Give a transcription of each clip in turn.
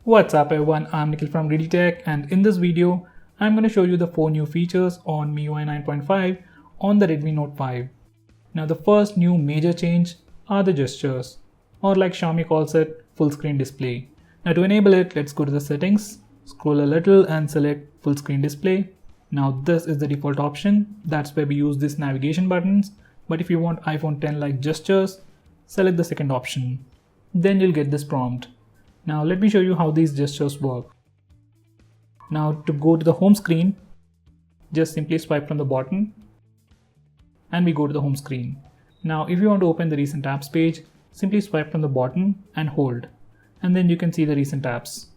What's up everyone, I'm Nikhil from Greedy Tech, and in this video I'm going to show you the 4 new features on MIUI 9.5 on the Redmi Note 5. Now the first new major change are the gestures, or like Xiaomi calls it, full screen display. Now to enable it, let's go to the settings, scroll a little and select full screen display. Now this is the default option, that's where we use these navigation buttons, but if you want iPhone 10 like gestures, select the second option. Then you'll get this prompt. Now let me show you how these gestures work. Now to go to the home screen, just simply swipe from the bottom and we go to the home screen. Now if you want to open the recent apps page, simply swipe from the bottom and hold, and then you can see the recent apps.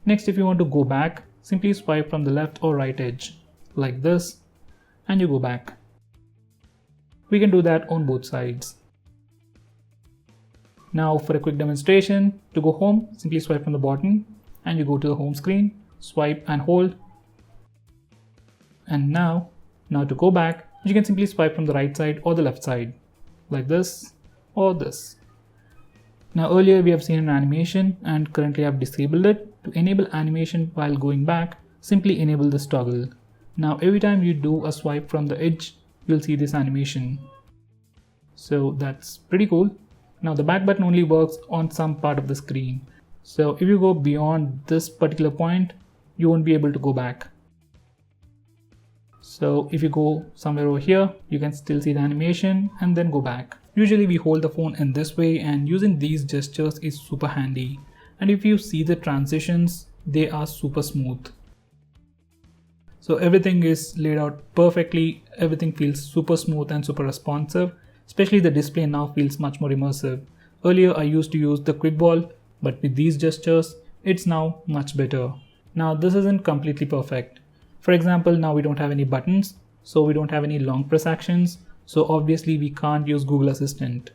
Next, if you want to go back, simply swipe from the left or right edge like this and you go back. We can do that on both sides. Now for a quick demonstration, to go home, simply swipe from the bottom and you go to the home screen, swipe and hold. And now to go back, you can simply swipe from the right side or the left side, like this or this. Now earlier we have seen an animation and currently I've disabled it. To enable animation while going back, simply enable this toggle. Now every time you do a swipe from the edge, you'll see this animation. So that's pretty cool. Now the back button only works on some part of the screen. So if you go beyond this particular point, you won't be able to go back. So if you go somewhere over here, you can still see the animation and then go back. Usually we hold the phone in this way, and using these gestures is super handy. And if you see the transitions, they are super smooth. So everything is laid out perfectly, everything feels super smooth and super responsive. Especially the display now feels much more immersive. Earlier I used to use the quick ball, but with these gestures, it's now much better. Now this isn't completely perfect. For example, now we don't have any buttons, so we don't have any long press actions, so obviously we can't use Google Assistant.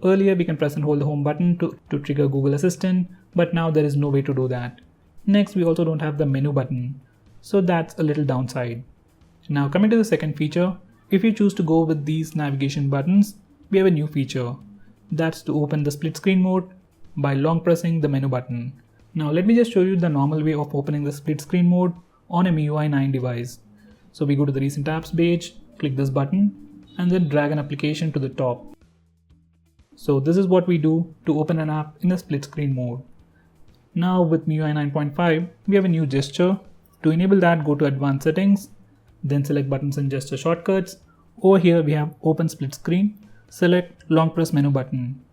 Earlier we can press and hold the home button to trigger Google Assistant, but now there is no way to do that. Next, we also don't have the menu button, so that's a little downside. Now coming to the second feature, if you choose to go with these navigation buttons, we have a new feature. That's to open the split screen mode by long pressing the menu button. Now let me just show you the normal way of opening the split screen mode on a MIUI 9 device. So we go to the recent apps page, click this button and then drag an application to the top. So this is what we do to open an app in a split screen mode. Now with MIUI 9.5, we have a new gesture. To enable that, go to advanced settings, then select buttons and gesture shortcuts. Over here we have open split screen. Select long press menu button.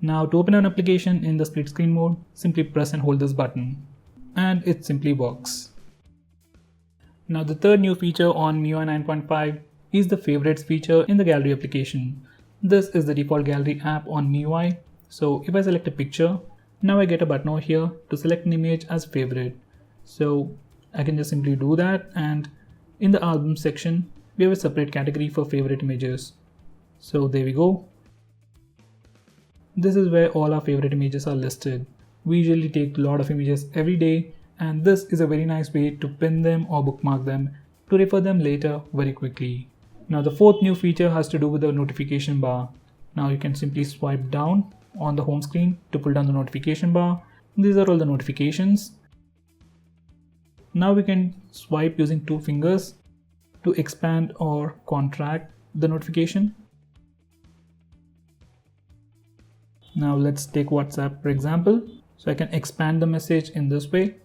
Now to open an application in the split screen mode, simply press and hold this button. And it simply works. Now the third new feature on MIUI 9.5 is the favorites feature in the gallery application. This is the default gallery app on MIUI. So if I select a picture, now I get a button over here to select an image as favorite. So I can just simply do that, and in the album section, we have a separate category for favorite images. So there we go. This is where all our favorite images are listed. We usually take a lot of images every day, and this is a very nice way to pin them or bookmark them to refer them later very quickly. Now the fourth new feature has to do with the notification bar. Now you can simply swipe down on the home screen to pull down the notification bar. These are all the notifications. Now we can swipe using 2 fingers to expand or contract the notification. Now let's take WhatsApp for example. So I can expand the message in this way.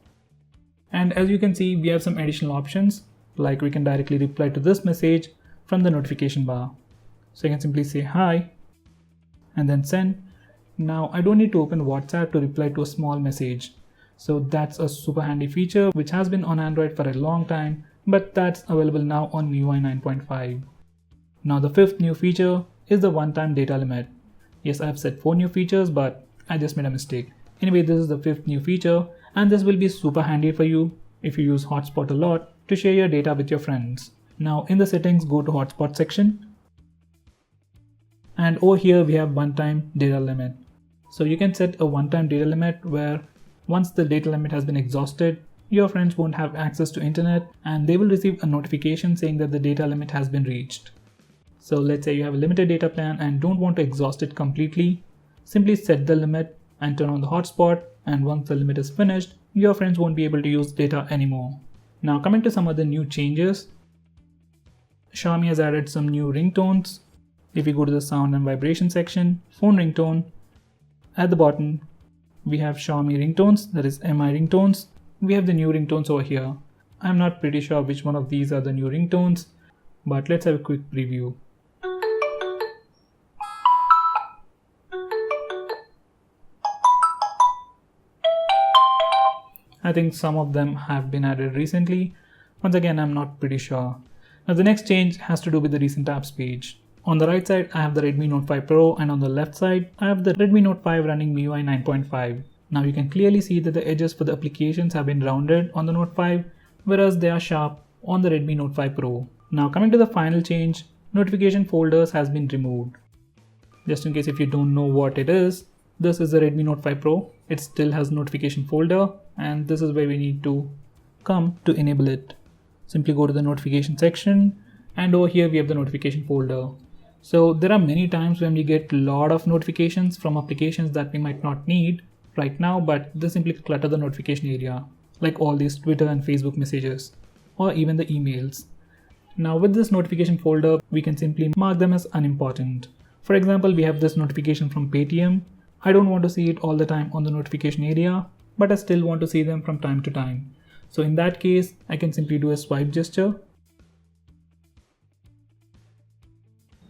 And as you can see, we have some additional options, like we can directly reply to this message from the notification bar. So I can simply say hi and then send. Now I don't need to open WhatsApp to reply to a small message. So that's a super handy feature which has been on Android for a long time, but that's available now on MIUI 9.5. Now the fifth new feature is the one-time data limit. Yes, I've set 4 new features, but I just made a mistake. Anyway, this is the 5th new feature, and this will be super handy for you if you use Hotspot a lot to share your data with your friends. Now in the settings, go to Hotspot section. And over here we have one-time data limit. So you can set a one-time data limit where once the data limit has been exhausted, your friends won't have access to internet and they will receive a notification saying that the data limit has been reached. So let's say you have a limited data plan and don't want to exhaust it completely. Simply set the limit and turn on the hotspot and once the limit is finished, your friends won't be able to use data anymore. Now coming to some other new changes, Xiaomi has added some new ringtones. If you go to the sound and vibration section, phone ringtone, at the bottom we have Xiaomi ringtones, that is MI ringtones. We have the new ringtones over here. I'm not pretty sure which one of these are the new ringtones, but let's have a quick preview. I think some of them have been added recently. Once again, I'm not pretty sure. Now the next change has to do with the recent apps page. On the right side, I have the Redmi Note 5 Pro, and on the left side, I have the Redmi Note 5 running MIUI 9.5. Now you can clearly see that the edges for the applications have been rounded on the Note 5, whereas they are sharp on the Redmi Note 5 Pro. Now coming to the final change, notification folders has been removed. Just in case if you don't know what it is, this is the Redmi Note 5 Pro. It still has notification folder, and this is where we need to come to enable it. Simply go to the notification section, and over here we have the notification folder. So there are many times when we get a lot of notifications from applications that we might not need right now, but they simply clutter the notification area, like all these Twitter and Facebook messages, or even the emails. Now with this notification folder, we can simply mark them as unimportant. For example, we have this notification from Paytm. I don't want to see it all the time on the notification area, but I still want to see them from time to time. So in that case, I can simply do a swipe gesture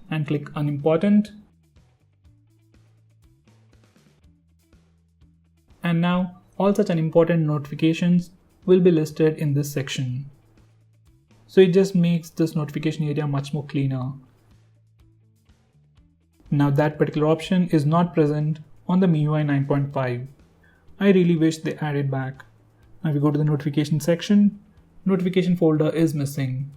and click unimportant. And now all such unimportant notifications will be listed in this section. So it just makes this notification area much more cleaner. Now that particular option is not present on the MIUI 9.5. I really wish they added back. Now if we go to the notification section, notification folder is missing.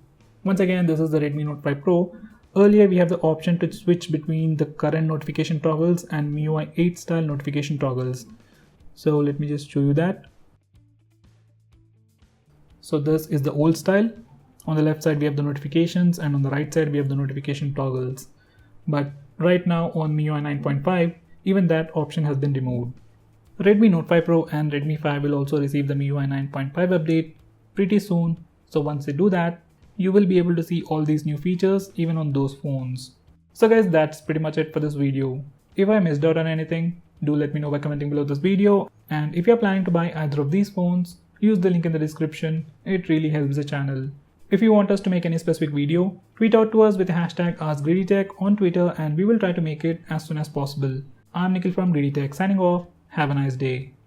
Once again, this is the Redmi Note 5 Pro. Earlier we have the option to switch between the current notification toggles and MIUI 8 style notification toggles. So let me just show you that. So this is the old style. On the left side we have the notifications, and on the right side we have the notification toggles. But right now on MIUI 9.5, even that option has been removed. Redmi Note 5 Pro and Redmi 5 will also receive the MIUI 9.5 update pretty soon. So once they do that, you will be able to see all these new features even on those phones. So guys, that's pretty much it for this video. If I missed out on anything, do let me know by commenting below this video. And if you're planning to buy either of these phones, use the link in the description. It really helps the channel. If you want us to make any specific video, tweet out to us with the hashtag AskGreedyTech on Twitter, and we will try to make it as soon as possible. I'm Nikhil from GreedyTech signing off. Have a nice day.